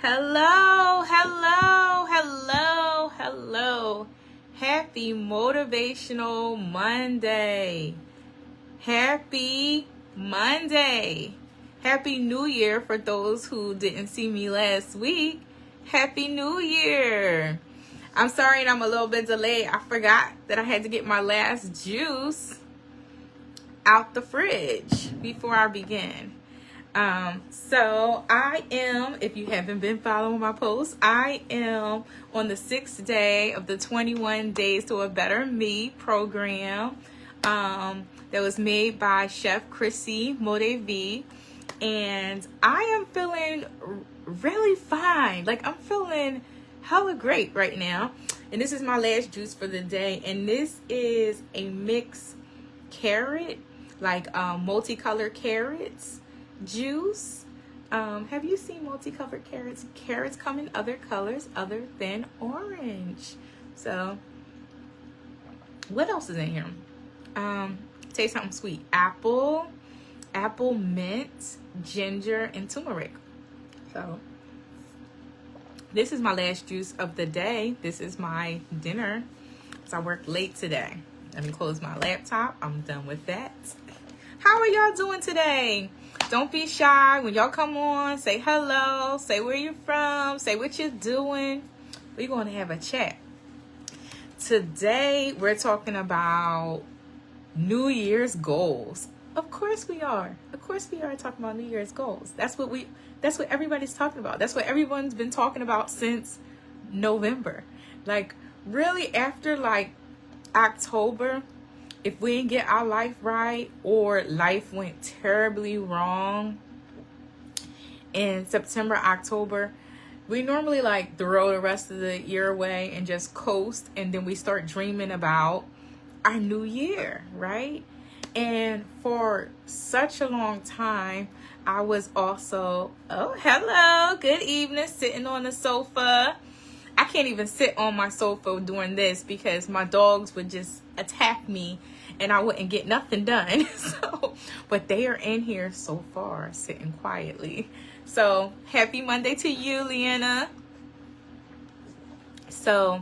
Hello, hello, hello, hello. Happy Motivational Monday. Happy Monday. Happy New Year for those who didn't see me last week. Happy New Year. I'm sorry I'm a little bit delayed. I forgot that I had to get my last juice out the fridge before I began. So I am, if you haven't been following my posts, I am on the 6th day of the 21 Days to a Better Me program that was made by Chef Chrissy Modevi. And I am feeling really fine. Like, I'm feeling hella great right now. And this is my last juice for the day. And this is a mixed carrot, like multicolored carrots juice. Have you seen multicolored carrots? Carrots come in other colors other than orange. So what else is in here? Taste something sweet. Apple, mint, ginger, and turmeric. So this is my last juice of the day. This is my dinner. So I worked late today. Let me close my laptop. I'm done with that. How are y'all doing today? Don't be shy. When y'all come on, say hello. Say where you're from. Say what you're doing. We're going to have a chat. Today, we're talking about New Year's goals. Of course we are. Of course we are talking about New Year's goals. That's what everybody's talking about. That's what everyone's been talking about since November. Like, really, after like October, if we didn't get our life right or life went terribly wrong in September, October, we normally like throw the rest of the year away and just coast, and then we start dreaming about our new year, right? And for such a long time, I was also, oh, hello, good evening, sitting on the sofa. I can't even sit on my sofa during this because my dogs would just attack me and I wouldn't get nothing done. But they are in here so far, sitting quietly. So happy Monday to you, Leanna. So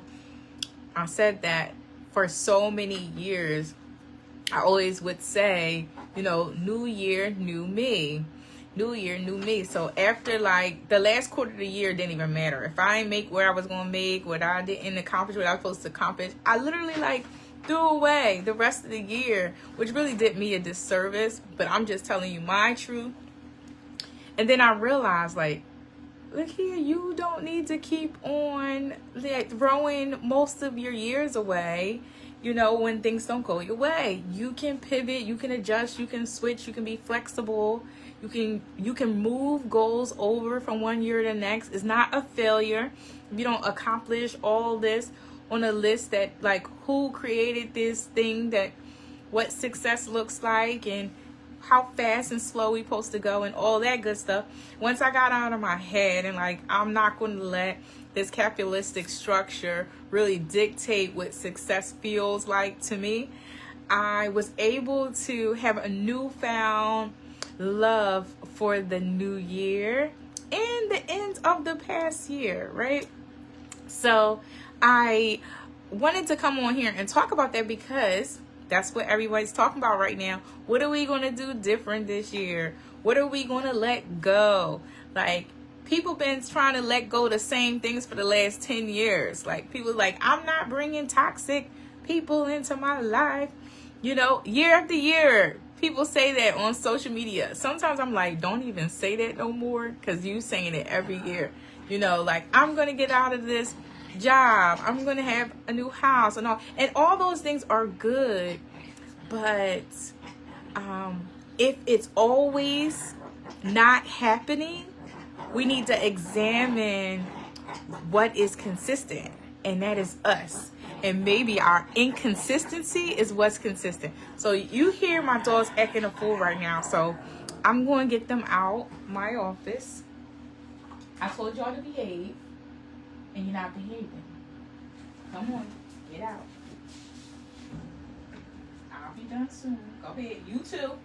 I said that for so many years, I always would say, new year, new me. New year, new me. So after like the last quarter of the year didn't even matter. If I didn't make what I was going to make, what I didn't accomplish, what I was supposed to accomplish, I literally like threw away the rest of the year, which really did me a disservice. But I'm just telling you my truth. And then I realized, like, look here, you don't need to keep on like throwing most of your years away. When things don't go your way, you can pivot, you can adjust, you can switch, you can be flexible. You can move goals over from one year to the next. It's not a failure if you don't accomplish all this on a list that like who created this thing, that what success looks like and how fast and slow we supposed to go and all that good stuff. Once I got out of my head and like I'm not going to let this capitalistic structure really dictate what success feels like to me, I was able to have a newfound love for the new year and the end of the past year, right? So I wanted to come on here and talk about that because that's what everybody's talking about right now. What are we going to do different this year? What are we going to let go? Like, people been trying to let go the same things for the last 10 years. Like, people like, I'm not bringing toxic people into my life. Year after year, people say that on social media. Sometimes I'm like, don't even say that no more, because you saying it every year. Like, I'm going to get out of this job, I'm going to have a new house and all those things are good. But if it's always not happening, we need to examine what is consistent, and that is us. And maybe our inconsistency is what's consistent. So you hear my dogs acting a fool right now, so I'm going to get them out my office. I told y'all to behave, and you're not behaving. Come on, get out. I'll be done soon. Go ahead. You too. Okay.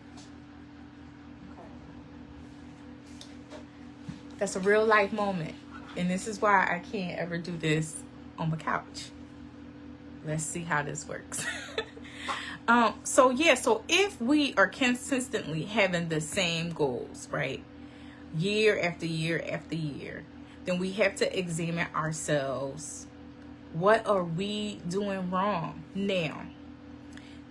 That's a real life moment. And this is why I can't ever do this on the couch. Let's see how this works. So if we are consistently having the same goals, right, year after year after year, then we have to examine ourselves. What are we doing wrong? Now,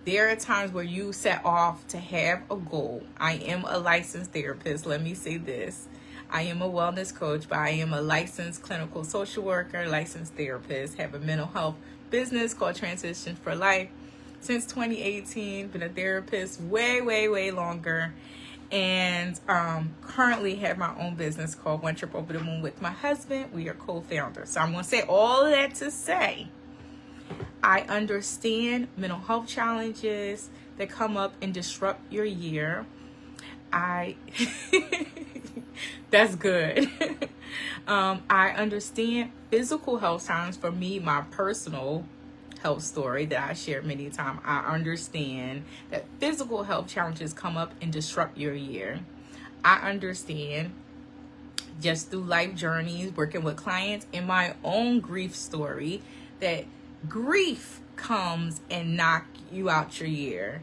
there are times where you set off to have a goal. I am a licensed therapist. Let me say this. I am a wellness coach, but I am a licensed clinical social worker, licensed therapist, have a mental health business called Transition for Life since 2018. Been a therapist way longer. And currently have my own business called One Trip Over the Moon with my husband. We are co-founders. So I'm going to say all of that to say, I understand mental health challenges that come up and disrupt your year. That's good. I understand physical health challenges. For me, my personal health story that I shared many times, I understand that physical health challenges come up and disrupt your year. I understand just through life journeys, working with clients, in my own grief story, that grief comes and knock you out your year.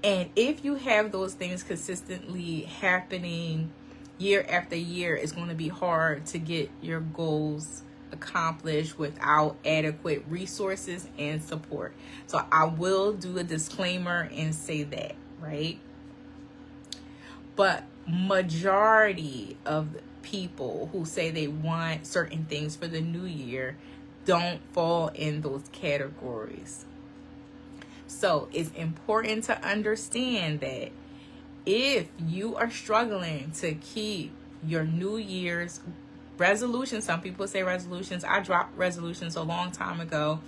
And if you have those things consistently happening year after year, it's going to be hard to get your goals accomplished without adequate resources and support. So I will do a disclaimer and say that, right? But majority of people who say they want certain things for the new year don't fall in those categories. So it's important to understand that if you are struggling to keep your New Year's resolutions, some people say resolutions. I dropped resolutions a long time ago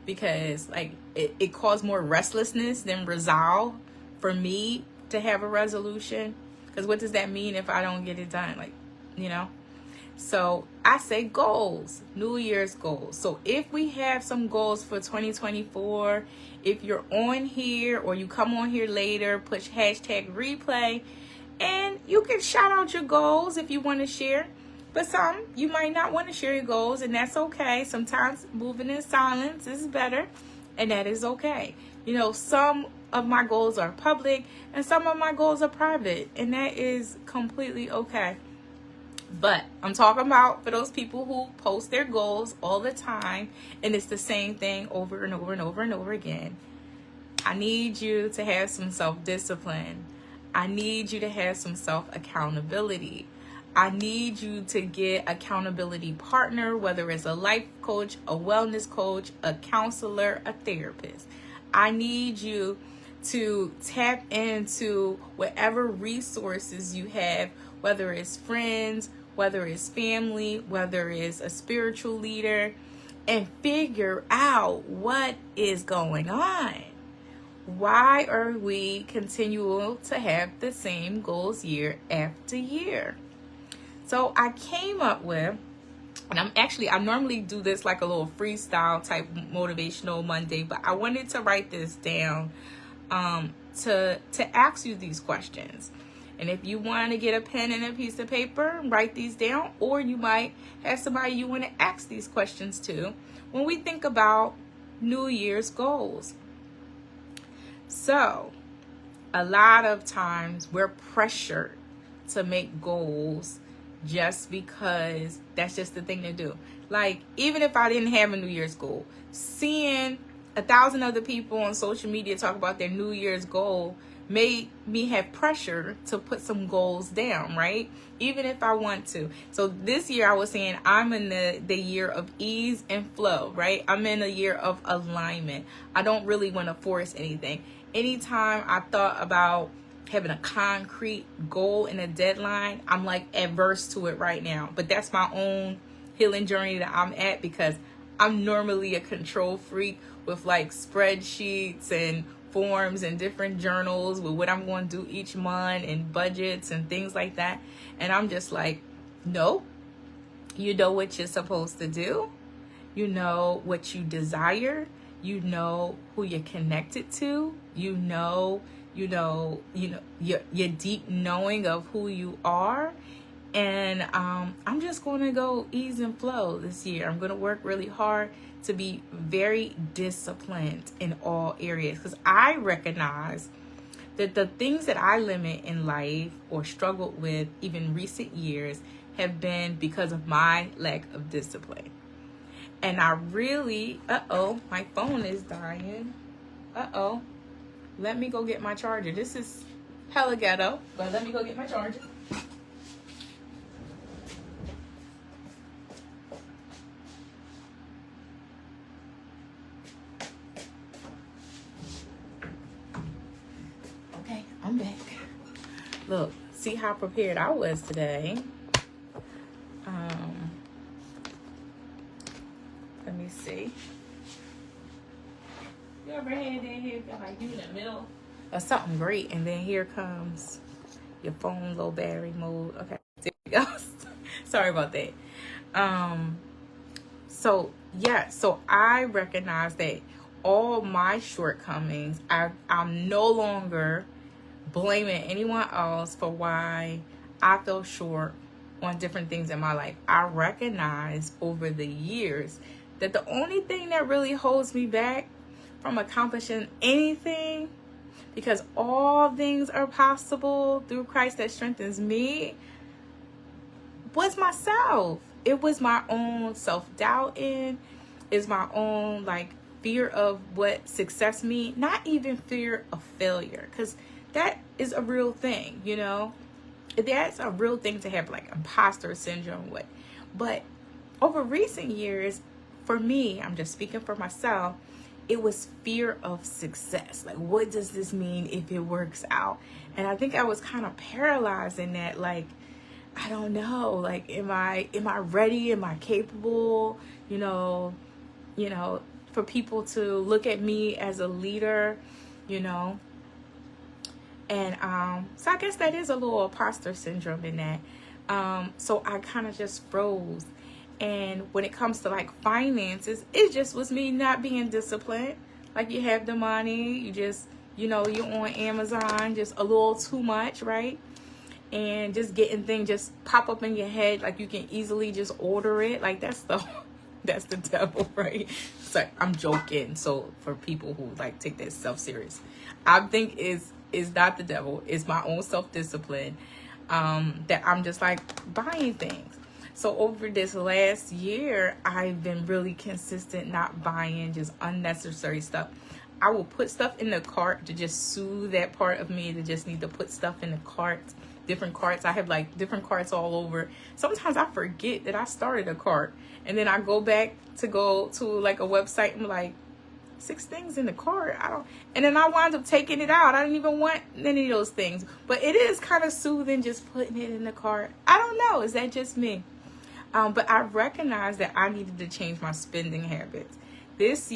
because it caused more restlessness than resolve for me to have a resolution. Because what does that mean if I don't get it done? So I say goals, New Year's goals. So if we have some goals for 2024, if you're on here or you come on here later, push hashtag replay, and you can shout out your goals if you want to share. But some, you might not want to share your goals, and that's okay. Sometimes moving in silence is better, and that is okay. Some of my goals are public, and some of my goals are private, and that is completely okay. But I'm talking about for those people who post their goals all the time, and it's the same thing over and over and over and over again. I need you to have some self-discipline. I need you to have some self-accountability. I need you to get accountability partner, whether it's a life coach, a wellness coach, a counselor, a therapist. I need you to tap into whatever resources you have, whether it's friends, whether it's family, whether it's a spiritual leader, and figure out what is going on. Why are we continual to have the same goals year after year? So I came up with, and I normally do this like a little freestyle type motivational Monday, but I wanted to write this down to ask you these questions. And if you want to get a pen and a piece of paper, write these down, or you might have somebody you want to ask these questions to when we think about New Year's goals. So, a lot of times we're pressured to make goals just because that's just the thing to do. Like, even if I didn't have a New Year's goal, seeing 1,000 other people on social media talk about their New Year's goal made me have pressure to put some goals down, right? Even if I want to. So this year I was saying I'm in the year of ease and flow, right? I'm in a year of alignment. I don't really want to force anything. Anytime I thought about having a concrete goal and a deadline, I'm like adverse to it right now. But that's my own healing journey that I'm at, because I'm normally a control freak with like spreadsheets and forms and different journals with what I'm going to do each month and budgets and things like that. And I'm just like, no, you know what you're supposed to do. You know what you desire. You know who you're connected to. You know your deep knowing of who you are. And I'm just going to go ease and flow this year. I'm going to work really hard to be very disciplined in all areas, because I recognize that the things that I limit in life or struggled with even recent years have been because of my lack of discipline. And I really, my phone is dying. Let me go get my charger. This is hella ghetto, but let me go get my charger. Okay, I'm back. Look, see how prepared I was today. Let me see. You ever had that here, like you in the middle of something great, and then here comes your phone low battery mode. Okay, there we go. Sorry about that. So I recognize that all my shortcomings, I'm no longer blaming anyone else for why I fell short on different things in my life. I recognize over the years that the only thing that really holds me back from accomplishing anything, because all things are possible through Christ that strengthens me, was myself. It was my own self-doubt is my own fear of what success means, not even fear of failure, because that is a real thing, That's a real thing to have, imposter syndrome with. But over recent years, for me, I'm just speaking for myself, it was fear of success. What does this mean if it works out? And I think I was kind of paralyzed in that, I don't know, am I ready? Am I capable? For people to look at me as a leader, And so I guess that is a little imposter syndrome in that. So I kind of just froze. And when it comes to finances, it just was me not being disciplined. You have the money, you just, you're on Amazon, just a little too much, right? And just getting things just pop up in your head, you can easily just order it. That's the devil, right? So I'm joking. So for people who take that stuff serious, I think is not the devil. It's my own self-discipline, that I'm just buying things. So over this last year, I've been really consistent, not buying just unnecessary stuff. I will put stuff in the cart to just soothe that part of me that just need to put stuff in the cart. Different carts. I have different carts all over. Sometimes I forget that I started a cart, and then I go back to go to a website and 6 things in the cart. And then I wind up taking it out. I didn't even want any of those things. But it is kind of soothing just putting it in the cart. I don't know. Is that just me? But I recognized that I needed to change my spending habits. Last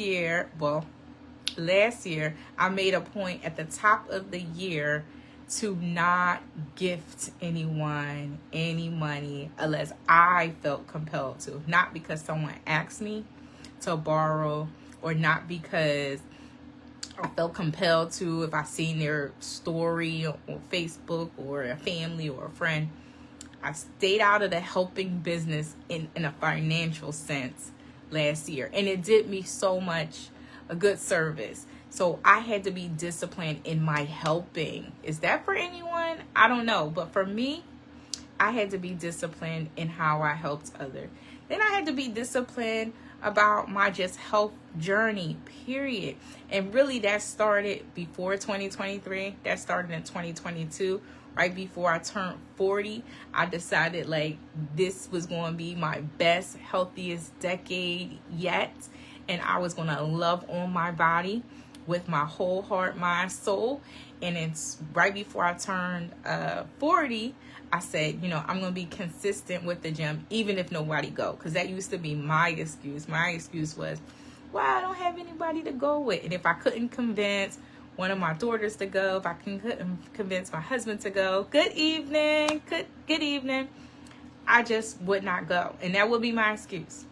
year, I made a point at the top of the year to not gift anyone any money unless I felt compelled to. Not because someone asked me to borrow, or not because I felt compelled to if I seen their story on Facebook or a family or a friend. I stayed out of the helping business in a financial sense last year. And it did me so much a good service. So I had to be disciplined in my helping. Is that for anyone? I don't know. But for me, I had to be disciplined in how I helped others. Then I had to be disciplined about my just health journey, period. And really that started before 2023. That started in 2022. Right before I turned 40, I decided this was going to be my best, healthiest decade yet. And I was going to love on my body with my whole heart, mind, soul. And it's right before I turned 40, I said, I'm going to be consistent with the gym, even if nobody go. Because that used to be my excuse. My excuse was, well, I don't have anybody to go with. And if I couldn't convince one of my daughters to go, if I couldn't convince my husband to go, good evening, I just would not go. And that would be my excuse.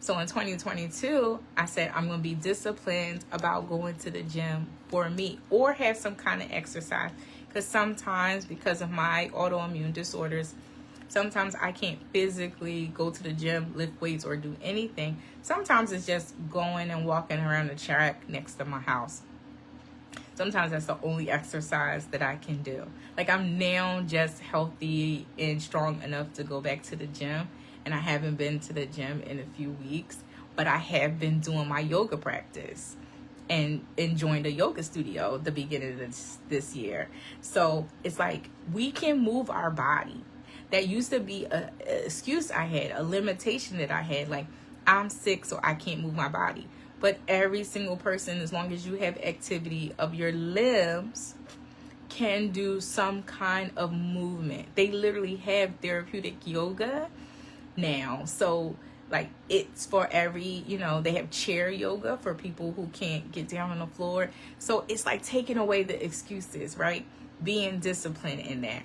So in 2022, I said I'm going to be disciplined about going to the gym for me, or have some kind of exercise. Because sometimes, because of my autoimmune disorders, Sometimes I can't physically go to the gym, lift weights, or do anything. Sometimes it's just going and walking around the track next to my house. Sometimes that's the only exercise that I can do. Like, I'm now just healthy and strong enough to go back to the gym. And I haven't been to the gym in a few weeks, but I have been doing my yoga practice and joined a yoga studio at the beginning of this year. So it's like, we can move our body. That used to be an excuse I had, a limitation that I had. Like, I'm sick, so I can't move my body. But every single person, as long as you have activity of your limbs, can do some kind of movement. They literally have therapeutic yoga now. So, like, it's for every, they have chair yoga for people who can't get down on the floor. So it's like taking away the excuses, right? Being disciplined in that.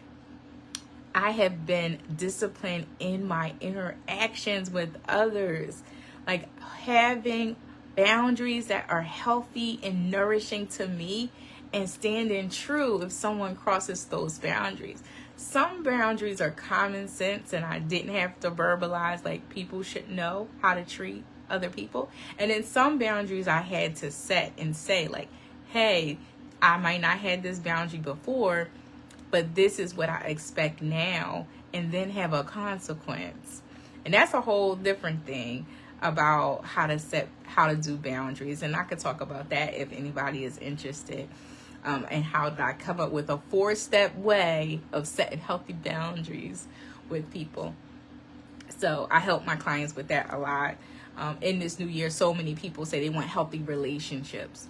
I have been disciplined in my interactions with others. Like, having boundaries that are healthy and nourishing to me, and standing true if someone crosses those boundaries. Some boundaries are common sense, and I didn't have to verbalize, like, people should know how to treat other people. And then some boundaries I had to set and say, like, hey, I might not have this boundary before, but this is what I expect now, and then have a consequence. And that's a whole different thing about how to do boundaries. And I could talk about that if anybody is interested. And how did I come up with a 4-step way of setting healthy boundaries with people. So I help my clients with that a lot. In this new year, so many people say they want healthy relationships.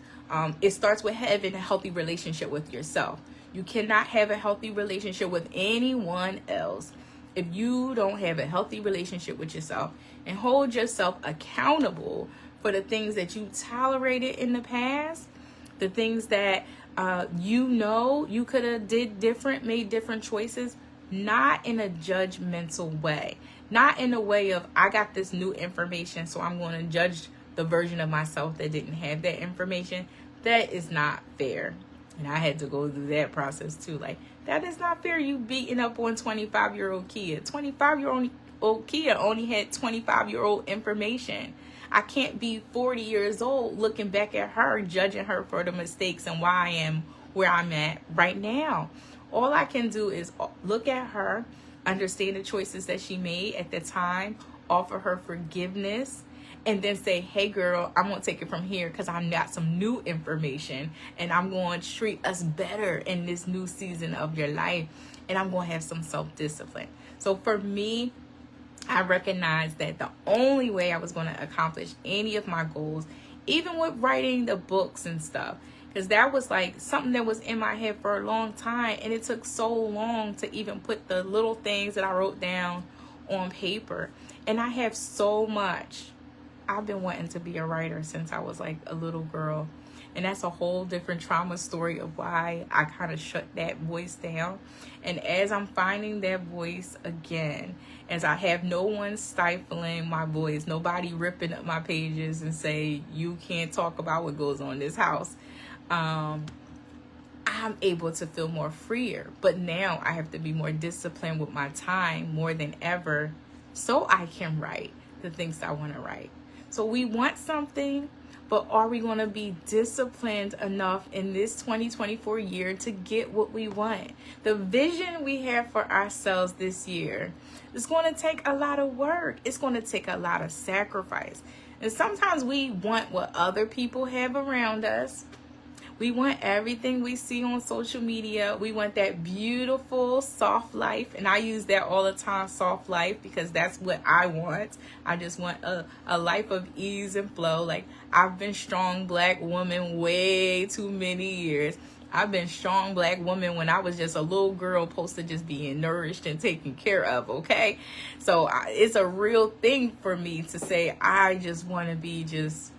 It starts with having a healthy relationship with yourself. You cannot have a healthy relationship with anyone else if you don't have a healthy relationship with yourself, and hold yourself accountable for the things that you tolerated in the past, the things that you could have did different, made different choices, not in a judgmental way, not in a way of, I got this new information, so I'm going to judge the version of myself that didn't have that information. That is not fair. And I had to go through that process too. Like, that is not fair. You beating up on 25-year-old Kia. 25-year-old Kia only had 25-year-old information. I can't be 40 years old looking back at her, judging her for the mistakes and why I am where I'm at right now. All I can do is look at her, understand the choices that she made at the time, offer her forgiveness, and then say, hey girl, I'm going to take it from here because I got some new information, and I'm going to treat us better in this new season of your life, and I'm going to have some self-discipline. So for me, I recognized that the only way I was going to accomplish any of my goals, even with writing the books and stuff, because that was like something that was in my head for a long time, and it took so long to even put the little things that I wrote down on paper. And I have so much. I've been wanting to be a writer since I was like a little girl. And that's a whole different trauma story of why I kind of shut that voice down. And as I'm finding that voice again, as I have no one stifling my voice, nobody ripping up my pages and say, you can't talk about what goes on in this house, I'm able to feel more freer. But now I have to be more disciplined with my time more than ever, so I can write the things I want to write. So we want something, but are we going to be disciplined enough in this 2024 year to get what we want? The vision we have for ourselves this year is going to take a lot of work. It's going to take a lot of sacrifice. And sometimes we want what other people have around us. We want everything we see on social media. We want that beautiful, soft life. And I use that all the time, soft life, because that's what I want. I just want a life of ease and flow. Like, I've been strong black woman way too many years. I've been strong black woman when I was just a little girl supposed to just being nourished and taken care of, okay? So it's a real thing for me to say, I just want to be just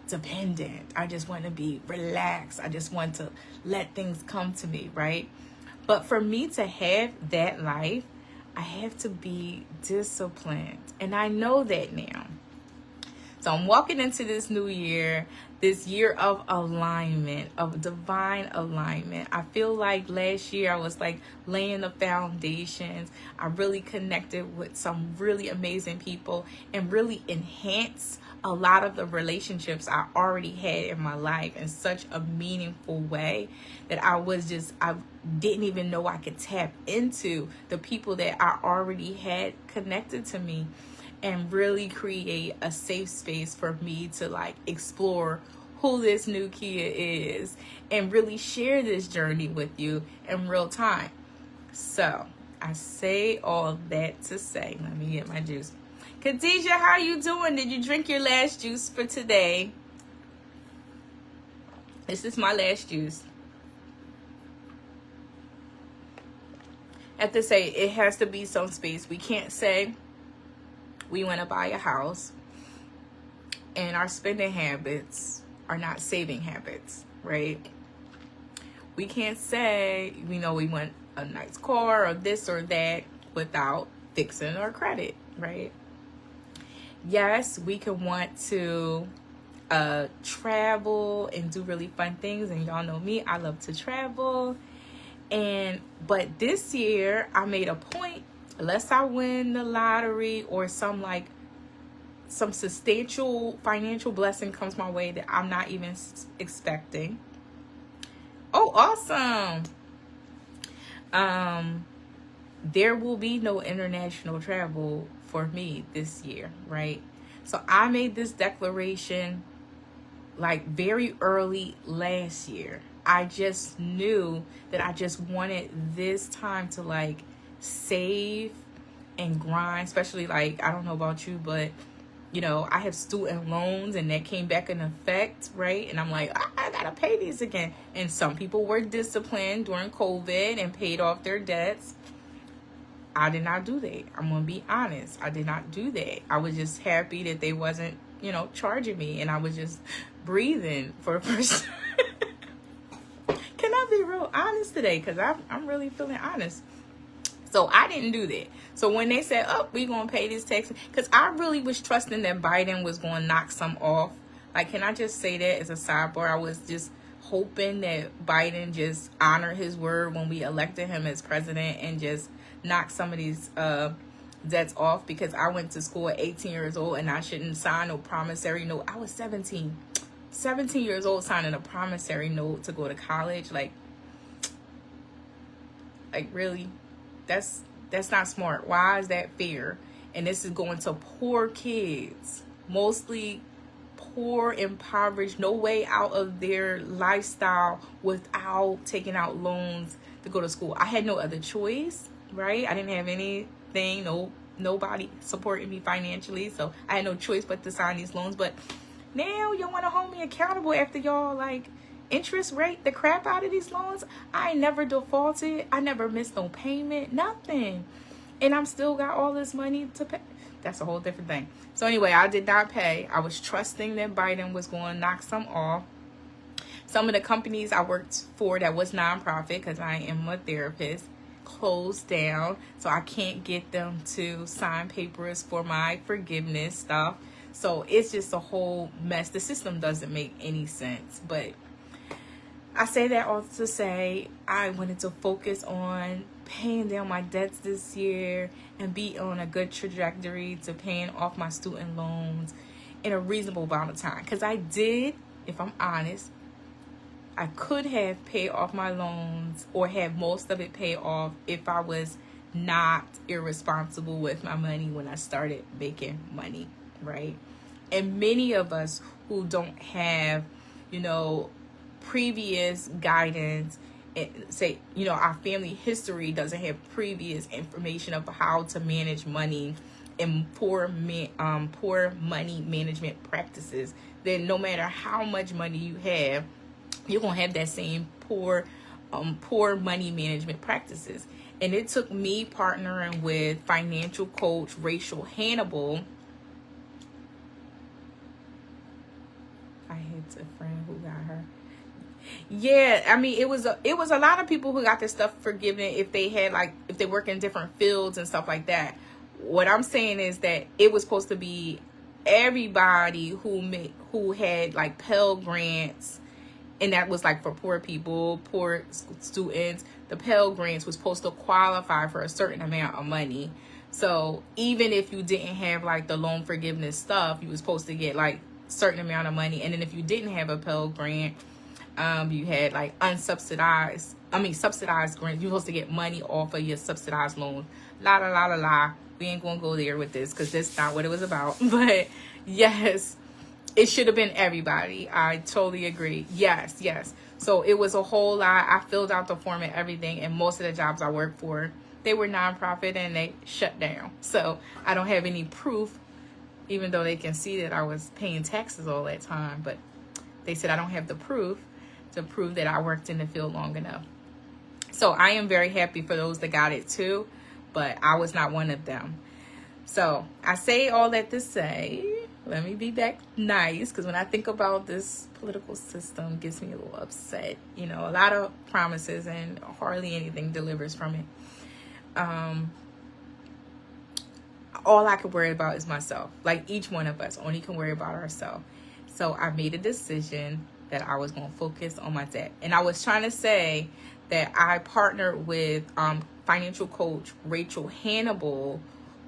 dependent. I just want to be relaxed. I just want to let things come to me, right? But for me to have that life, I have to be disciplined. And I know that now. So I'm walking into this new year this year of alignment, of divine alignment. I feel like last year I was like laying the foundations. I really connected with some really amazing people and really enhanced a lot of the relationships I already had in my life in such a meaningful way that I didn't even know I could tap into the people that I already had connected to me, and really create a safe space for me to like explore who this new Kia is and really share this journey with you in real time. So I say all that to say, let me get my juice. Khadijah, how you doing? Did you drink your last juice for today? This is my last juice. I have to say, it has to be some space. We can't say we want to buy a house and our spending habits are not saving habits, right? We can't say, we want a nice car or this or that without fixing our credit, right? Yes, we can want to travel and do really fun things, and y'all know me, I love to travel. But this year I made a point, unless I win the lottery or some substantial financial blessing comes my way that I'm not even expecting. Oh, awesome. There will be no international travel for me this year, right? So I made this declaration like very early last year. I just knew that I just wanted this time to like save and grind, especially like, I don't know about you, but I have student loans and that came back in effect, right? And I'm like, I gotta pay these again. And some people were disciplined during COVID and paid off their debts. I did not do that. I'm gonna be honest. I did not do that. I was just happy that they wasn't, charging me, and I was just breathing for the first time. Can I be real honest today? Because I'm really feeling honest. So I didn't do that. So when they said, oh, we're going to pay this tax, because I really was trusting that Biden was going to knock some off. Like, can I just say that as a sidebar? I was just hoping that Biden just honored his word when we elected him as president and just knock some of these debts off, because I went to school at 18 years old and I shouldn't sign no promissory note. I was 17 years old signing a promissory note to go to college. Like really? That's not smart. Why is that fair? And this is going to poor kids, mostly poor, impoverished, no way out of their lifestyle without taking out loans to go to school. I had no other choice, right? I didn't have anything, nobody supporting me financially, so I had no choice but to sign these loans. But now y'all want to hold me accountable after y'all interest rate the crap out of these loans. I never defaulted. I never missed no payment, nothing. And I'm still got all this money to pay. That's a whole different thing. So anyway, I did not pay. I was trusting that Biden was going to knock some off. Some of the companies I worked for that was nonprofit, because I am a therapist, closed down. So I can't get them to sign papers for my forgiveness stuff. So it's just a whole mess. The system doesn't make any sense. But I say that all to say I wanted to focus on paying down my debts this year and be on a good trajectory to paying off my student loans in a reasonable amount of time. Because I did, if I'm honest, I could have paid off my loans or have most of it paid off if I was not irresponsible with my money when I started making money, right? And many of us who don't have, previous guidance, say, our family history doesn't have previous information of how to manage money and poor money management practices, then no matter how much money you have, you're going to have that same poor money management practices. And it took me partnering with financial coach Rachel Hannibal. I had a friend who got her. Yeah, I mean, it was a lot of people who got their stuff forgiven if they had if they work in different fields and stuff like that. What I'm saying is that it was supposed to be everybody who had like Pell Grants, and that was like for poor people, poor students, the Pell Grants was supposed to qualify for a certain amount of money. So even if you didn't have like the loan forgiveness stuff, you were supposed to get like certain amount of money. And then if you didn't have a Pell Grant, you had like subsidized grants. You're supposed to get money off of your subsidized loan. La la la la la. We ain't gonna go there with this because that's not what it was about. But yes, it should have been everybody. I totally agree. Yes. So it was a whole lot. I filled out the form and everything, and most of the jobs I worked for, they were nonprofit and they shut down. So I don't have any proof, even though they can see that I was paying taxes all that time. But they said I don't have the proof to prove that I worked in the field long enough. So I am very happy for those that got it too, but I was not one of them. So I say all that to say, let me be back nice, because when I think about this political system, it gets me a little upset. You know, a lot of promises and hardly anything delivers from it. All I can worry about is myself. Like each one of us only can worry about ourselves. So I made a decision that I was going to focus on my debt. And I was trying to say that I partnered with financial coach Rachel Hannibal,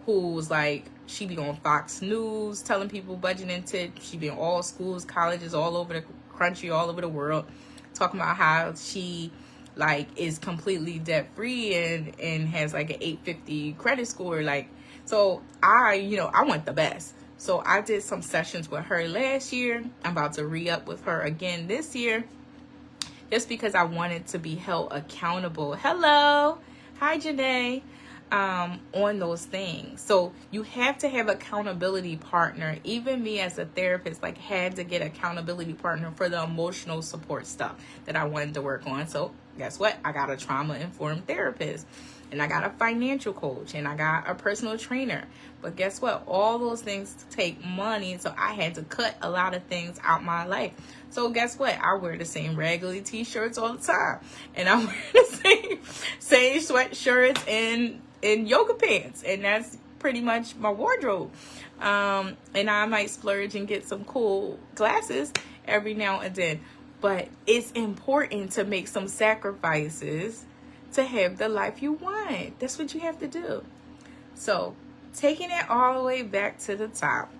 who's like, she be on Fox News telling people budgeting tips. She be in all schools, colleges, all over the country, all over the world, talking about how she like is completely debt free and has like an 850 credit score. Like, so I want the best. So I did some sessions with her last year. I'm about to re-up with her again this year, just because I wanted to be held accountable. Hello. Hi, Janae. On those things. So you have to have accountability partner. Even me as a therapist, like, had to get accountability partner for the emotional support stuff that I wanted to work on. So guess what? I got a trauma-informed therapist, and I got a financial coach, and I got a personal trainer. But guess what? All those things take money, so I had to cut a lot of things out my life. So guess what? I wear the same raggedy t-shirts all the time, and I wear the same sweatshirts and yoga pants, and that's pretty much my wardrobe. And I might splurge and get some cool glasses every now and then, but it's important to make some sacrifices to have the life you want. That's what you have to do. So taking it all the way back to the top,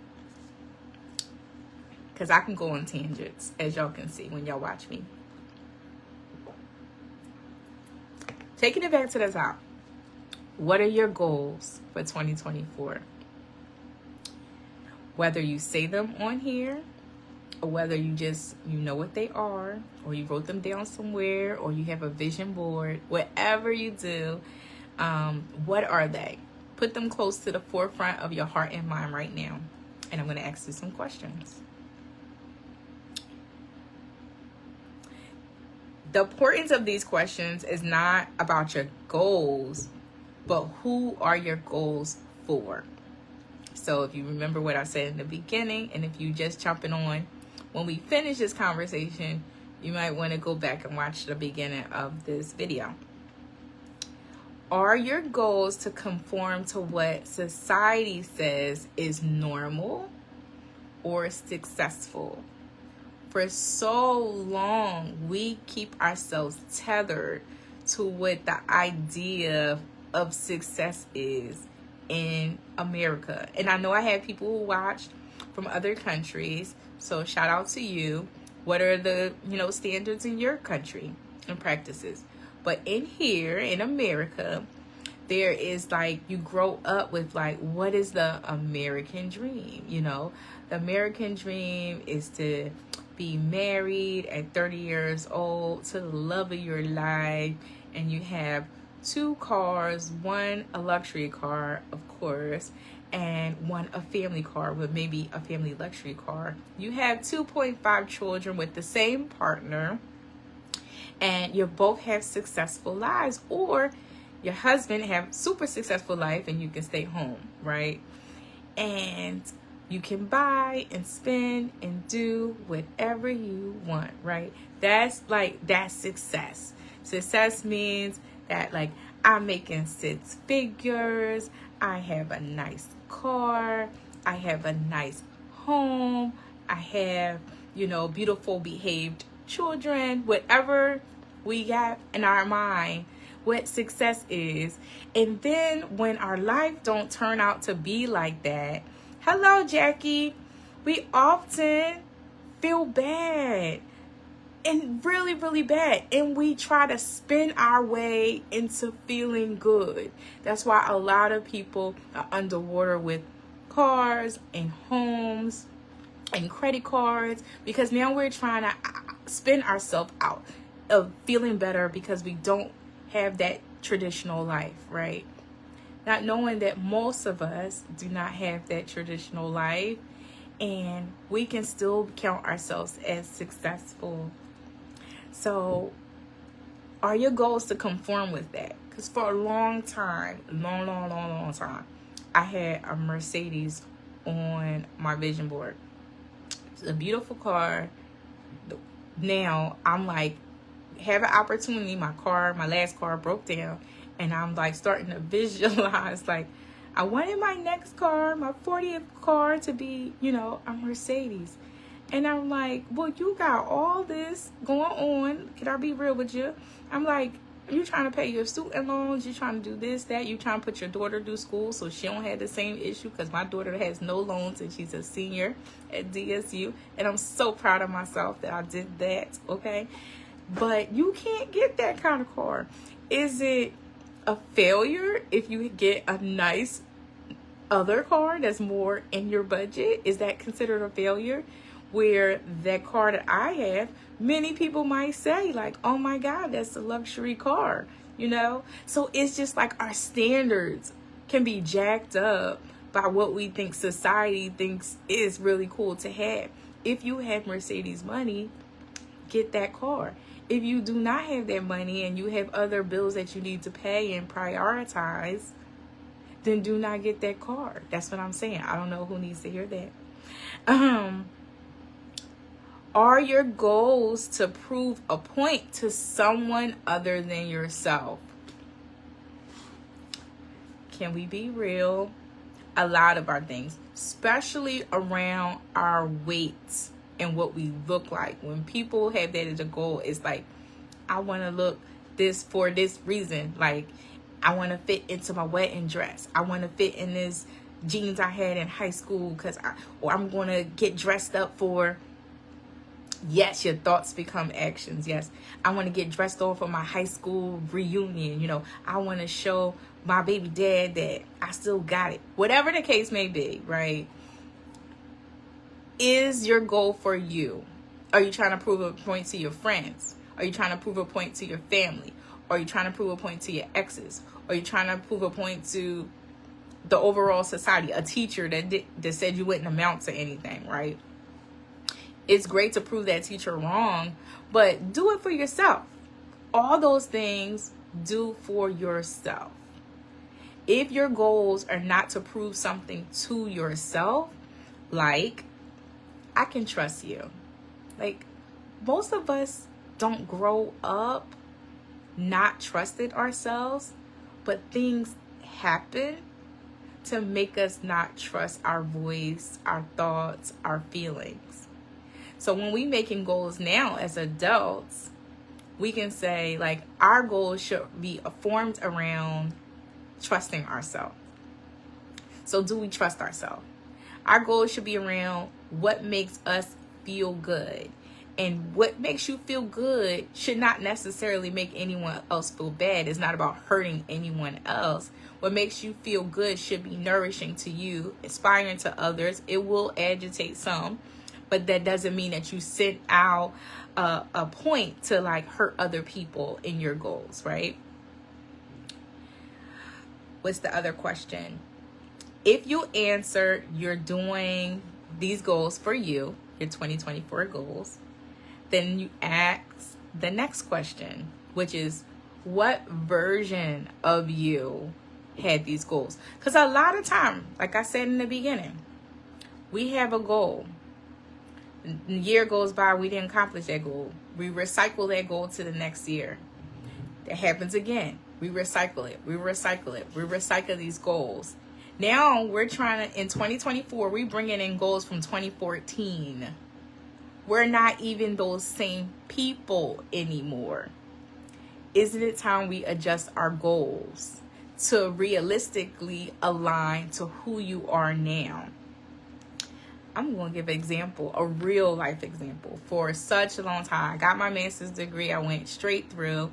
because I can go on tangents, as y'all can see when y'all watch me. Taking it back to the top. What are your goals for 2024? Whether you say them on here, or whether you just, you know what they are, or you wrote them down somewhere, or you have a vision board, whatever you do, what are they? Put them close to the forefront of your heart and mind right now. And I'm going to ask you some questions. The importance of these questions is not about your goals, but who are your goals for? So if you remember what I said in the beginning, and if you just jumping on, when we finish this conversation, you might want to go back and watch the beginning of this video. Are your goals to conform to what society says is normal or successful? For so long, we keep ourselves tethered to what the idea of success is in America. And I know I have people who watch from other countries, so shout out to you. What are the, standards in your country and practices? But in here, in America, there is like, you grow up with like, what is the American dream? The American dream is to be married at 30 years old to the love of your life, and you have 2 cars, one a luxury car, of course, and one a family car, with maybe a family luxury car. You have 2.5 children with the same partner, and you both have successful lives, or your husband have super successful life and you can stay home, right? And you can buy and spend and do whatever you want, right? That's success. Success means that, like, I'm making 6 figures, I have a nice car, I have a nice home, I have, beautiful behaved children, whatever we got in our mind what success is. And then when our life don't turn out to be like that, hello Jackie, we often feel bad, and really, really bad. And we try to spin our way into feeling good. That's why a lot of people are underwater with cars and homes and credit cards, because now we're trying to spin ourselves out of feeling better because we don't have that traditional life, right? Not knowing that most of us do not have that traditional life, and we can still count ourselves as successful. So are your goals to conform with that? Because for a long time, long time, I had a Mercedes on my vision board. It's a beautiful car. Now I'm like, have an opportunity. My last car broke down, and I'm like starting to visualize, like, I wanted my next car, my 40th car, to be, a Mercedes. And I'm like, well, you got all this going on. Can I be real with you? I'm like, you trying to pay your student loans, you trying to do this, that, you trying to put your daughter through school so she don't have the same issue, because my daughter has no loans and she's a senior at DSU. And I'm so proud of myself that I did that, okay? But you can't get that kind of car. Is it a failure if you get a nice other car that's more in your budget? Is that considered a failure? Where that car that I have, many people might say, like, oh my God, that's a luxury car, So it's just like our standards can be jacked up by what we think society thinks is really cool to have. If you have Mercedes money, get that car. If you do not have that money and you have other bills that you need to pay and prioritize, then do not get that car. That's what I'm saying. I don't know who needs to hear that. Are your goals to prove a point to someone other than yourself? Can we be real? A lot of our things, especially around our weights and what we look like. When people have that as a goal, it's like, I want to look this for this reason. Like, I want to fit into my wedding dress. I want to fit in this jeans I had in high school, or I'm going to get dressed up for. Yes, your thoughts become actions. Yes, I want to get dressed up for my high school reunion. I want to show my baby dad that I still got it. Whatever the case may be, right? Is your goal for you? Are you trying to prove a point to your friends? Are you trying to prove a point to your family? Are you trying to prove a point to your exes? Are you trying to prove a point to the overall society? A teacher that said you wouldn't amount to anything, right? It's great to prove that teacher wrong, but do it for yourself. All those things, do for yourself. If your goals are not to prove something to yourself, like, I can trust you. Like, most of us don't grow up not trusted ourselves, but things happen to make us not trust our voice, our thoughts, our feelings. So when we making goals now as adults, we can say, like, our goals should be formed around trusting ourselves. So do we trust ourselves? Our goals should be around what makes us feel good. And what makes you feel good should not necessarily make anyone else feel bad. It's not about hurting anyone else. What makes you feel good should be nourishing to you, inspiring to others. It will agitate some, but that doesn't mean that you set out a point to, like, hurt other people in your goals, right? What's the other question? If you answer you're doing these goals for you, your 2024 goals, then you ask the next question, which is, what version of you had these goals? Because a lot of time, like I said in the beginning, we have a goal. The year goes by, we didn't accomplish that goal. We recycle that goal to the next year. That happens again. We recycle it. We recycle these goals. Now we're trying to, in 2024, we bringing in goals from 2014. We're not even those same people anymore. Isn't it time we adjust our goals to realistically align to who you are now? I'm going to give an example, a real life example. For such a long time, I got my master's degree. I went straight through.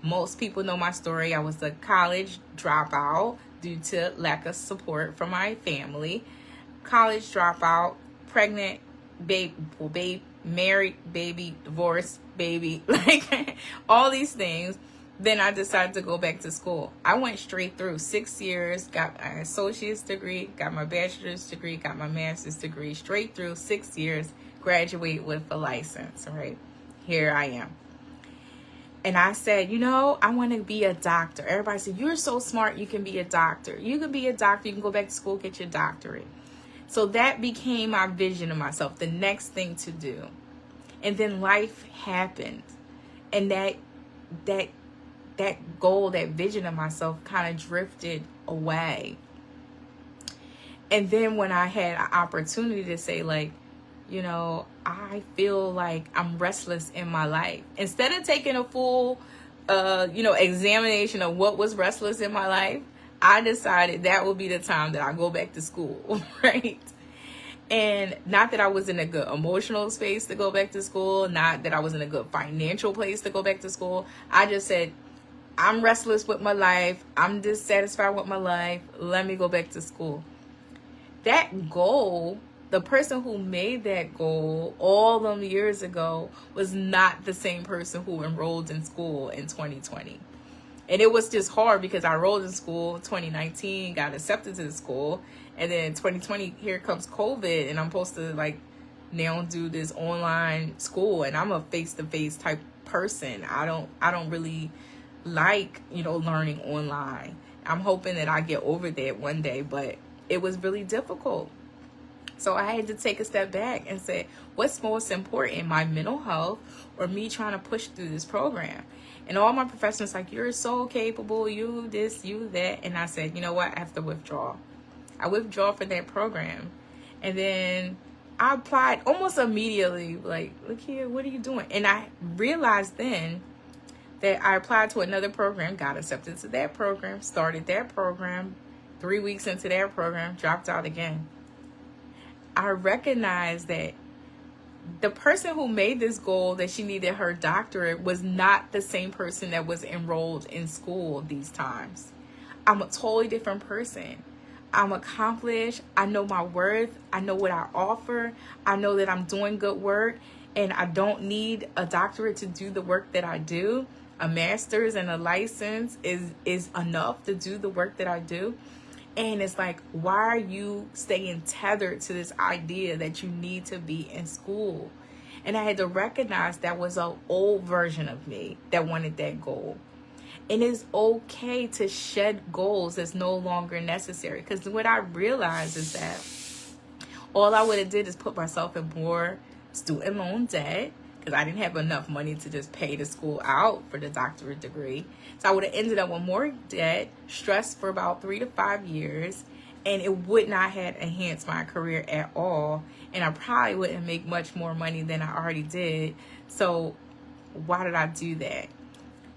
Most people know my story. I was a college dropout due to lack of support from my family. College dropout, pregnant, baby, married, baby, divorced, baby, like all these things. Then I decided to go back to school. I went straight through 6 years, got my associate's degree, got my bachelor's degree, got my master's degree, straight through 6 years, graduate with a license, right? Here I am. And I said, I want to be a doctor. Everybody said, you're so smart, you can be a doctor. You can be a doctor, you can go back to school, get your doctorate. So that became my vision of myself, the next thing to do. And then life happened. And that goal, that vision of myself kind of drifted away. And then when I had an opportunity to say, like, I feel like I'm restless in my life. Instead of taking a full, examination of what was restless in my life, I decided that would be the time that I go back to school, right? And not that I was in a good emotional space to go back to school, not that I was in a good financial place to go back to school. I just said, I'm restless with my life. I'm dissatisfied with my life. Let me go back to school. That goal, the person who made that goal all them years ago was not the same person who enrolled in school in 2020. And it was just hard because I enrolled in school in 2019, got accepted to the school. And then 2020, here comes COVID. And I'm supposed to now do this online school. And I'm a face-to-face type person. I don't really like, learning online. I'm hoping that I get over that one day, but it was really difficult. So I had to take a step back and say, what's most important, my mental health or me trying to push through this program? And all my professors like, you're so capable, you this, you that. And I said, you know what? I have to withdraw. I withdrew for that program. And then I applied almost immediately, like, look here, what are you doing? And I realized then that I applied to another program, got accepted to that program, started that program, 3 weeks into that program, dropped out again. I recognized that the person who made this goal that she needed her doctorate was not the same person that was enrolled in school these times. I'm a totally different person. I'm accomplished. I know my worth. I know what I offer. I know that I'm doing good work, and I don't need a doctorate to do the work that I do. A master's and a license is enough to do the work that I do. And it's like, why are you staying tethered to this idea that you need to be in school? And I had to recognize that was an old version of me that wanted that goal. And it's okay to shed goals that's no longer necessary. Because what I realized is that all I would have did is put myself in more student loan debt, because I didn't have enough money to just pay the school out for the doctorate degree. So I would have ended up with more debt, stressed for about 3 to 5 years, and it would not have enhanced my career at all. And I probably wouldn't make much more money than I already did. So why did I do that?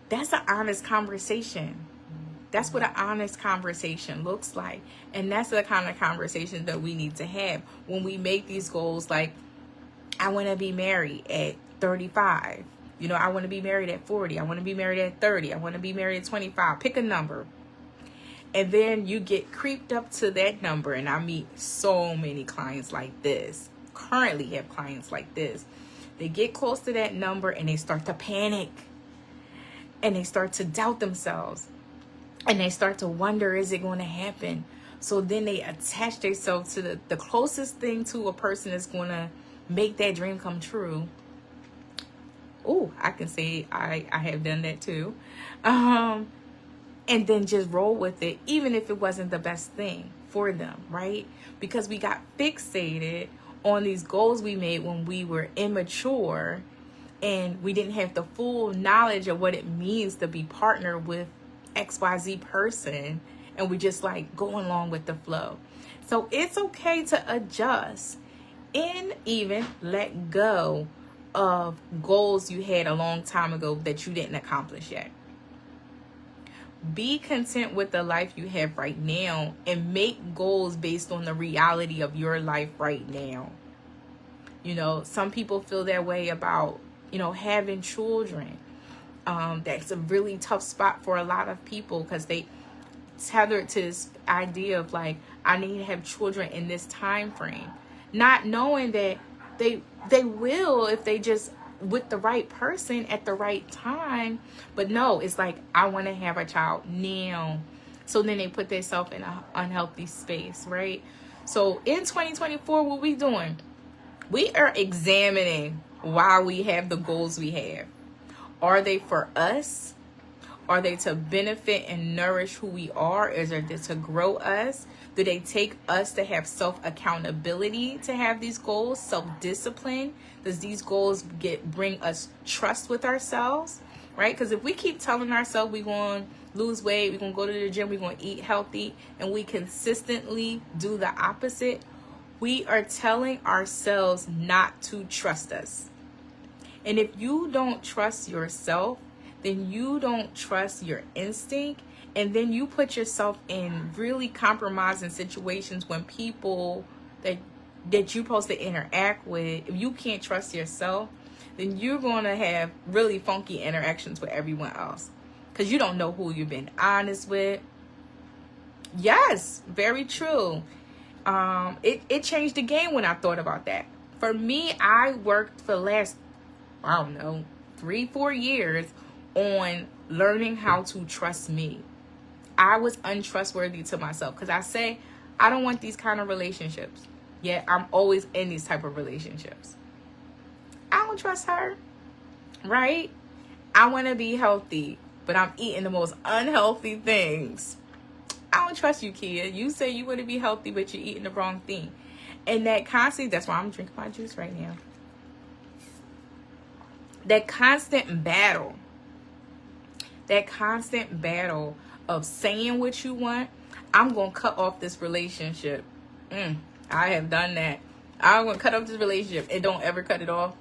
That's an honest conversation. That's what an honest conversation looks like. And that's the kind of conversation that we need to have when we make these goals. Like, I want to be married at 35. I want to be married at 40. I want to be married at 30. I want to be married at 25. Pick a number. And then you get creeped up to that number. And I meet so many clients like this. Currently have clients like this. They get close to that number and they start to panic. And they start to doubt themselves. And they start to wonder, is it going to happen? So then they attach themselves to the closest thing to a person that's going to make that dream come true. Oh, I can say I have done that too. And then just roll with it, even if it wasn't the best thing for them, right? Because we got fixated on these goals we made when we were immature, and we didn't have the full knowledge of what it means to be partnered with XYZ person. and we just like go along with the flow. So it's okay to adjust and even let go of goals you had a long time ago that you didn't accomplish yet. Be content with the life you have right now and make goals based on the reality of your life right now. You know, some people feel that way about, you know, having children. That's a really tough spot for a lot of people because they tethered to this idea of like, I need to have children in this time frame, not knowing that they will if they just with the right person at the right time. But no, it's like, I want to have a child now. So then they put themselves in an unhealthy space, right? So in 2024, what we doing? We are examining why we have the goals we have. Are they for us? Are they to benefit and nourish who we are? Is they to grow us? Do they take us to have self-accountability to have these goals? Self-discipline? Does these goals bring us trust with ourselves? Right? Because if we keep telling ourselves we're going to lose weight, we're going to go to the gym, we're going to eat healthy, and we consistently do the opposite, we are telling ourselves not to trust us. And if you don't trust yourself, then you don't trust your instinct, and then you put yourself in really compromising situations when people that you're supposed to interact with, if you can't trust yourself, then you're going to have really funky interactions with everyone else because you don't know who you've been honest with. Yes, very true. It changed the game when I thought about that. For me, I worked for the last, I don't know, 3-4 years on learning how to trust me. I was untrustworthy to myself because I say I don't want these kind of relationships, yet I'm always in these type of relationships. I don't trust her, right? I want to be healthy, but I'm eating the most unhealthy things. I don't trust you, kid. You say you want to be healthy, but you're eating the wrong thing. And that constant, that's why I'm drinking my juice right now. That constant battle of saying what you want, I'm going to cut off this relationship. I have done that. I'm going to cut off this relationship and don't ever cut it off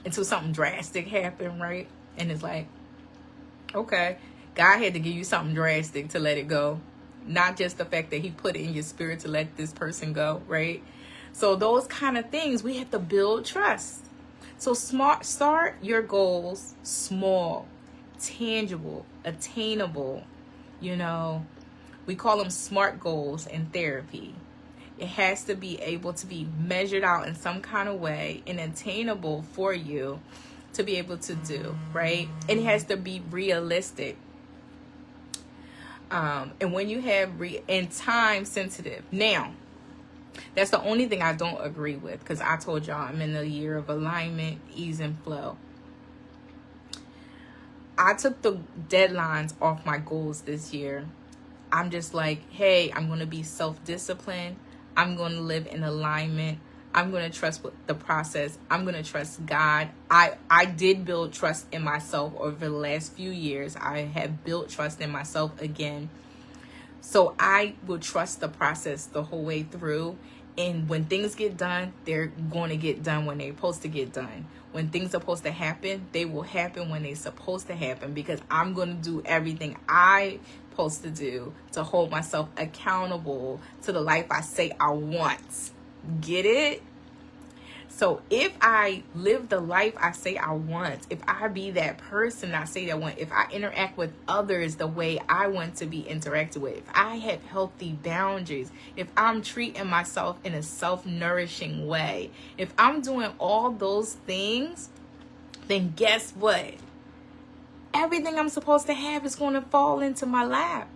until something drastic happened, right? And it's like, okay, God had to give you something drastic to let it go. Not just the fact that he put it in your spirit to let this person go, right? So those kind of things, we have to build trust. So start your goals small, tangible, attainable. You know, we call them SMART goals in therapy. It has to be able to be measured out in some kind of way and attainable for you to be able to do, right? It has to be realistic. And when you have and time sensitive. Now, that's the only thing I don't agree with, because I told y'all I'm in the year of alignment, ease, and flow. I took the deadlines off my goals this year. I'm just like, hey, I'm going to be self-disciplined. I'm going to live in alignment. I'm going to trust the process. I'm going to trust God. I did build trust in myself over the last few years. I have built trust in myself again. So I will trust the process the whole way through. And when things get done, they're going to get done when they're supposed to get done. When things are supposed to happen, they will happen when they're supposed to happen, because I'm going to do everything I'm supposed to do to hold myself accountable to the life I say I want. Get it? So if I live the life I say I want, if I be that person I say I want, if I interact with others the way I want to be interacted with, if I have healthy boundaries, if I'm treating myself in a self-nourishing way, if I'm doing all those things, then guess what? Everything I'm supposed to have is going to fall into my lap.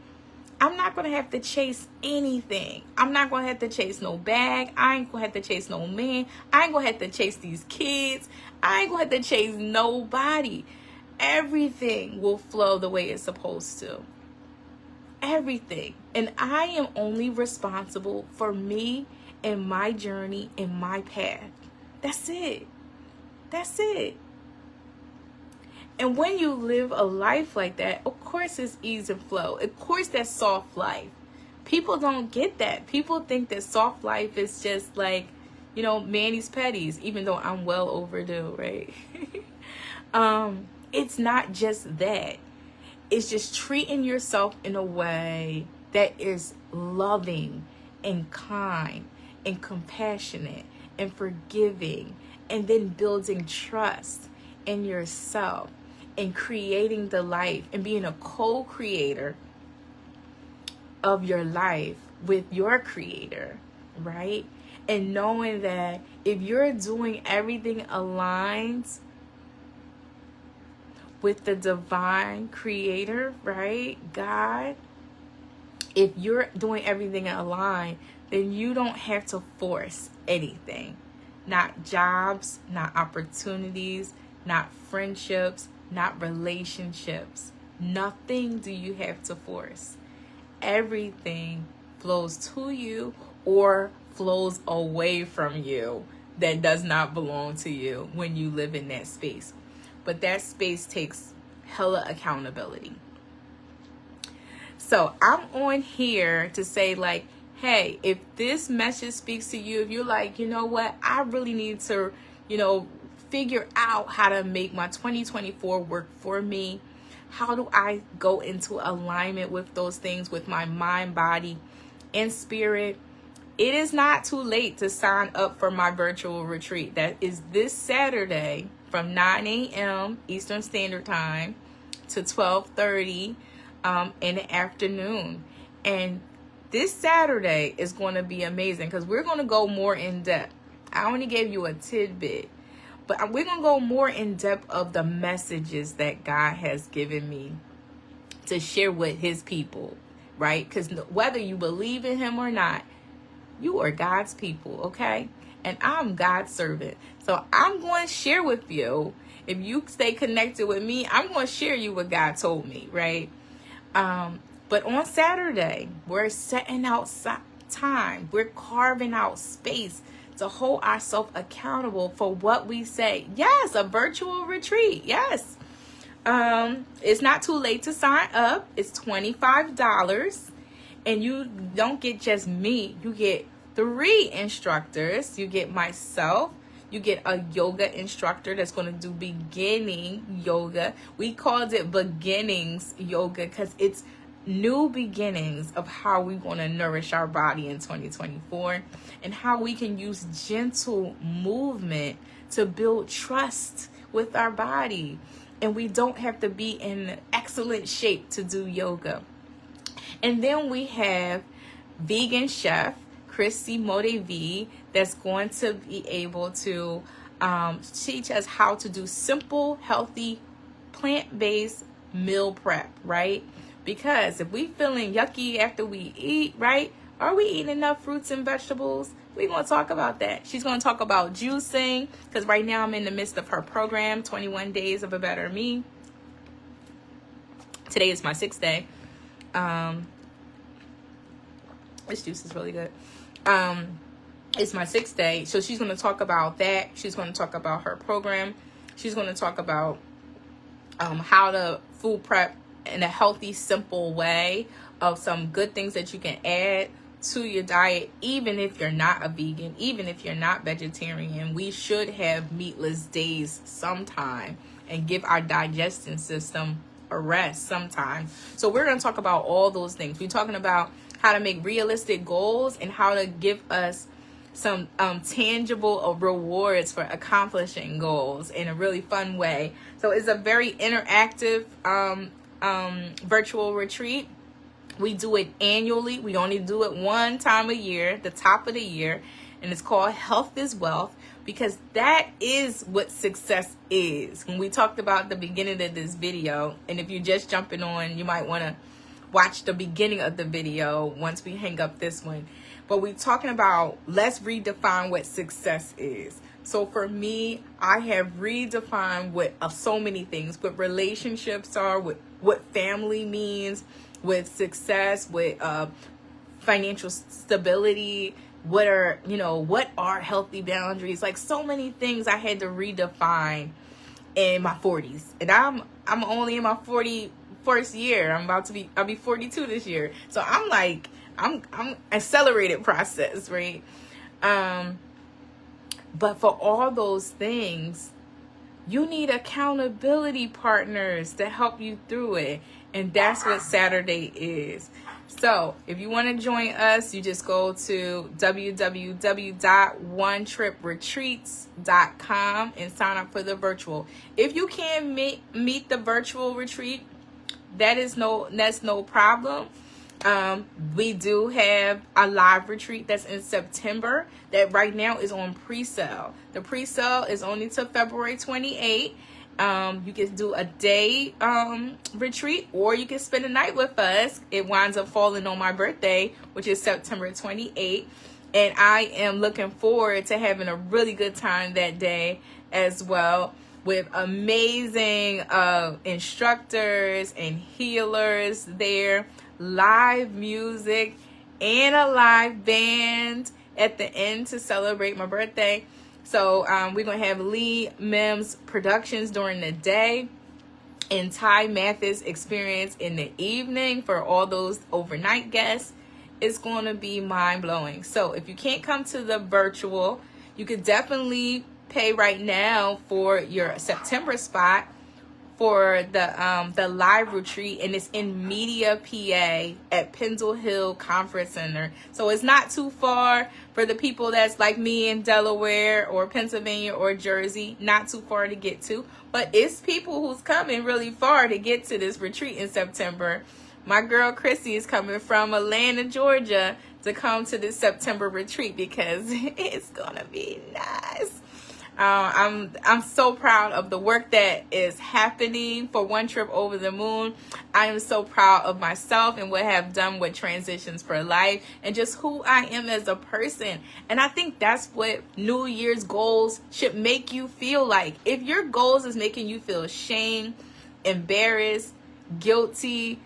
I'm not going to have to chase anything. I'm not going to have to chase no bag. I ain't going to have to chase no man. I ain't going to have to chase these kids. I ain't going to have to chase nobody. Everything will flow the way it's supposed to. Everything. And I am only responsible for me and my journey and my path. That's it. That's it. And when you live a life like that, of course it's ease and flow. Of course that's soft life. People don't get that. People think that soft life is just like, you know, Manny's Petties, even though I'm well overdue, right? It's not just that. It's just treating yourself in a way that is loving and kind and compassionate and forgiving, and then building trust in yourself and creating the life and being a co-creator of your life with your creator, right? And knowing that if you're doing everything aligned with the divine creator, right, God, if you're doing everything aligned, then you don't have to force anything. Not jobs, not opportunities, not friendships, not relationships. Nothing do you have to force. Everything flows to you or flows away from you that does not belong to you when you live in that space. But that space takes hella accountability. So I'm on here to say, like, hey, if this message speaks to you, if you're like, you know what, I really need to, you know, figure out how to make my 2024 work for me. How do I go into alignment with those things, with my mind, body, and spirit? It is not too late to sign up for my virtual retreat. That is this Saturday from 9 a.m. Eastern Standard Time to 12:30 in the afternoon. And this Saturday is going to be amazing because we're going to go more in depth. I only gave you a tidbit, but we're going to go more in depth of the messages that God has given me to share with his people, right? Because whether you believe in him or not, you are God's people, okay? And I'm God's servant. So I'm going to share with you. If you stay connected with me, I'm going to share you what God told me, right? But on Saturday, we're setting out time. We're carving out space to hold ourselves accountable for what we say. Yes, a virtual retreat. Yes. It's not too late to sign up. It's $25. And you don't get just me. You get 3 instructors. You get myself. You get a yoga instructor that's going to do beginning yoga. We called it beginnings yoga because it's new beginnings of how we're going to nourish our body in 2024 and how we can use gentle movement to build trust with our body. And we don't have to be in excellent shape to do yoga. And then we have vegan chef Chrissy Modevi that's going to be able to teach us how to do simple, healthy, plant-based meal prep, right? Because if we feeling yucky after we eat, right? Are we eating enough fruits and vegetables? We're going to talk about that. She's going to talk about juicing because right now I'm in the midst of her program, 21 Days of a Better Me. Today is my 6th day. This juice is really good. It's my 6th day. So she's going to talk about that. She's going to talk about her program. She's going to talk about how to food prep in a healthy, simple way of some good things that you can add to your diet, even if you're not a vegan, even if you're not vegetarian. We should have meatless days sometime and give our digestion system a rest sometime. So we're going to talk about all those things. We're talking about how to make realistic goals and how to give us some tangible rewards for accomplishing goals in a really fun way. So it's a very interactive virtual retreat. We do it annually. We only do it one time a year, the top of the year, and it's called Health is Wealth, because that is what success is. When we talked about the beginning of this video, and if you're just jumping on, you might want to watch the beginning of the video once we hang up this one. But we're talking about, let's redefine what success is. So for me, I have redefined what so many things, what relationships are, what family means, with success, with financial stability, what are healthy boundaries, like so many things I had to redefine in my 40s. And I'm only in my 41st year. I'll be 42 this year. So I'm like, I'm accelerated process, right? But for all those things, you need accountability partners to help you through it. And that's what Saturday is. So if you want to join us, you just go to www.onetripretreats.com and sign up for the virtual. If you can't meet the virtual retreat, that's no problem. We do have a live retreat that's in September that right now is on pre-sale. The pre-sale is only till February 28th. You can do a day retreat, or you can spend a night with us. It winds up falling on my birthday, which is September 28th. And I am looking forward to having a really good time that day as well, with amazing instructors and healers there, live music, and a live band at the end to celebrate my birthday. So we're going to have Lee Mims Productions during the day and Ty Mathis Experience in the evening for all those overnight guests. It's going to be mind-blowing. So if you can't come to the virtual, you could definitely pay right now for your September spot for the live retreat, and it's in Media, PA at Pendle Hill Conference Center. So it's not too far for the people that's like me in Delaware or Pennsylvania or Jersey, not too far to get to. But it's people who's coming really far to get to this retreat in September. My girl Chrissy is coming from Atlanta, Georgia to come to this September retreat because it's gonna be nice. I'm so proud of the work that is happening for One Trip Over the Moon. I am so proud of myself and what I have done with Transitions for Life and just who I am as a person. And I think that's what New Year's goals should make you feel like. If your goals is making you feel shame, embarrassed, guilty,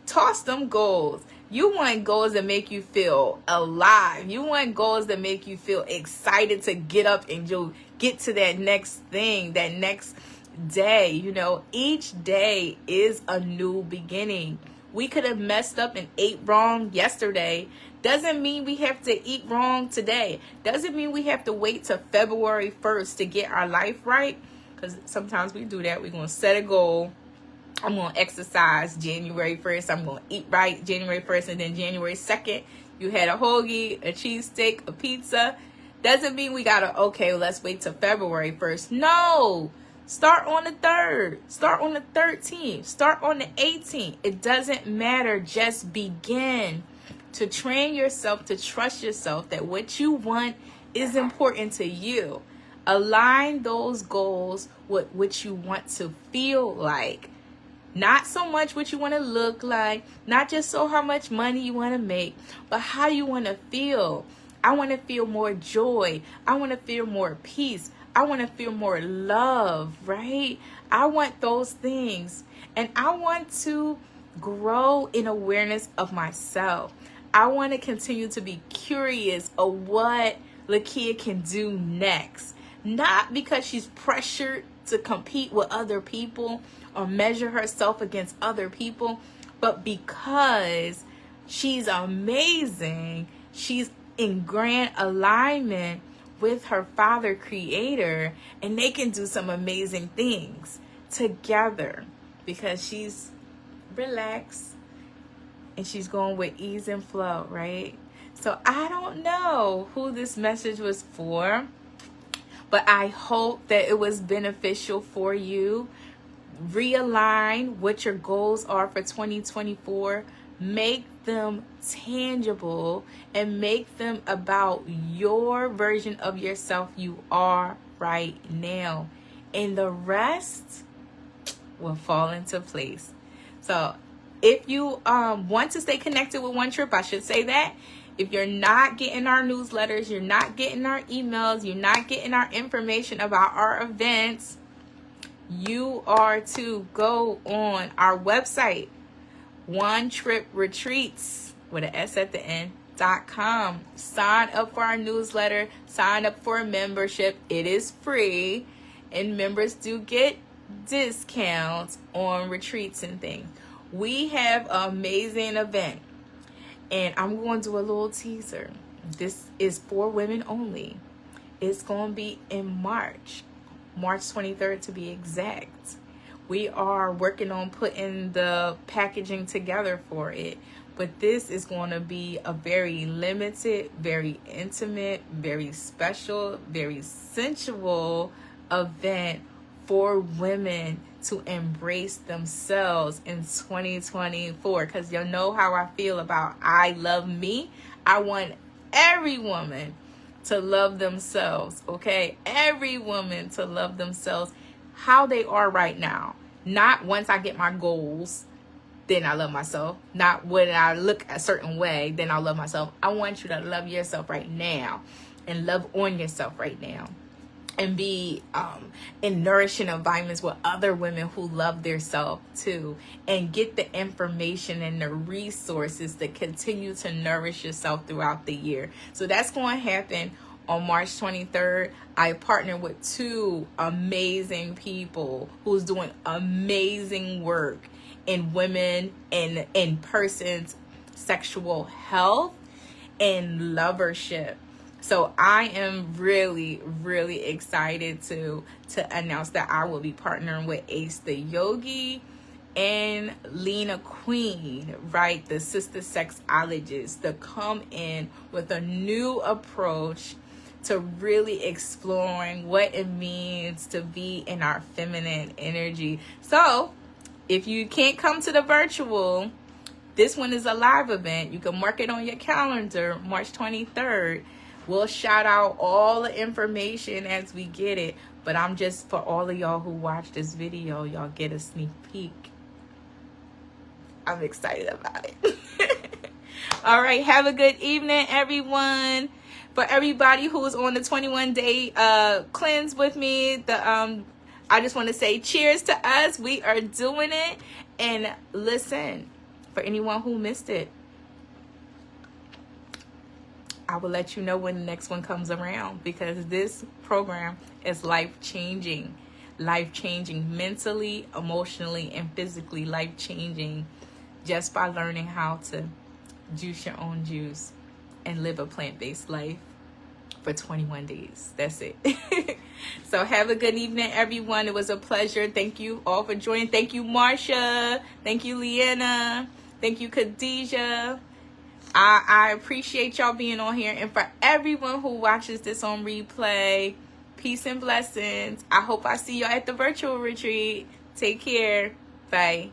toss them goals. You want goals that make you feel alive. You want goals that make you feel excited to get up and get to that next thing, that next day. You know, each day is a new beginning. We could have messed up and ate wrong yesterday. Doesn't mean we have to eat wrong today. Doesn't mean we have to wait till February 1st to get our life right. Because sometimes we do that. We're going to set a goal. I'm going to exercise January 1st. I'm going to eat right January 1st. And then January 2nd, you had a hoagie, a cheesesteak, a pizza. Doesn't mean we got to, okay, let's wait till February 1st. No. Start on the 3rd. Start on the 13th. Start on the 18th. It doesn't matter. Just begin to train yourself to trust yourself that what you want is important to you. Align those goals with what you want to feel like. Not so much what you want to look like, not just so how much money you want to make, but how you want to feel. I want to feel more joy. I want to feel more peace. I want to feel more love, right? I want those things. And I want to grow in awareness of myself. I want to continue to be curious of what Lakia can do next. Not because she's pressured to compete with other people or measure herself against other people, but because she's amazing, she's in grand alignment with her Father Creator, and they can do some amazing things together because she's relaxed and she's going with ease and flow, right? So I don't know who this message was for, but I hope that it was beneficial for you. Realign what your goals are for 2024. Make them tangible and make them about your version of yourself you are right now. And the rest will fall into place. So if you want to stay connected with One Trip, I should say that. If you're not getting our newsletters, you're not getting our emails, you're not getting our information about our events, you are to go on our website, One Trip Retreats with an S at the end.com. Sign up for our newsletter, sign up for a membership. It is free, and members do get discounts on retreats and things. We have an amazing event, And I'm going to do a little teaser. This is for women only. It's going to be in March 23rd to be exact. We are working on putting the packaging together for it. But this is going to be a very limited, very intimate, very special, very sensual event for women to embrace themselves in 2024. Because you know how I feel about I love me. I want every woman to love themselves, okay? Every woman to love themselves how they are right now. Not once I get my goals, then I love myself. Not when I look a certain way, then I'll love myself. I want you to love yourself right now and love on yourself right now. And be in nourishing environments with other women who love their self too. And get the information and the resources to continue to nourish yourself throughout the year. So that's going to happen on March 23rd. I partner with 2 amazing people who's doing amazing work in women and in persons' sexual health and lovership. So I am really, really excited to announce that I will be partnering with Ace the Yogi and Lena Queen, right? The sister sexologist, to come in with a new approach to really exploring what it means to be in our feminine energy. So if you can't come to the virtual, this one is a live event. You can mark it on your calendar, March 23rd. We'll shout out all the information as we get it. But I'm just, for all of y'all who watch this video, y'all get a sneak peek. I'm excited about it. All right. Have a good evening, everyone. For everybody who's on the 21-day cleanse with me, I just want to say cheers to us. We are doing it. And listen, for anyone who missed it, I will let you know when the next one comes around, because this program is life-changing. Life-changing mentally, emotionally, and physically. Life-changing just by learning how to juice your own juice and live a plant-based life for 21 days. That's it. So have a good evening, everyone. It was a pleasure. Thank you all for joining. Thank you, Marsha. Thank you, Leanna. Thank you, Khadijah. I appreciate y'all being on here. And for everyone who watches this on replay, peace and blessings. I hope I see y'all at the virtual retreat. Take care. Bye.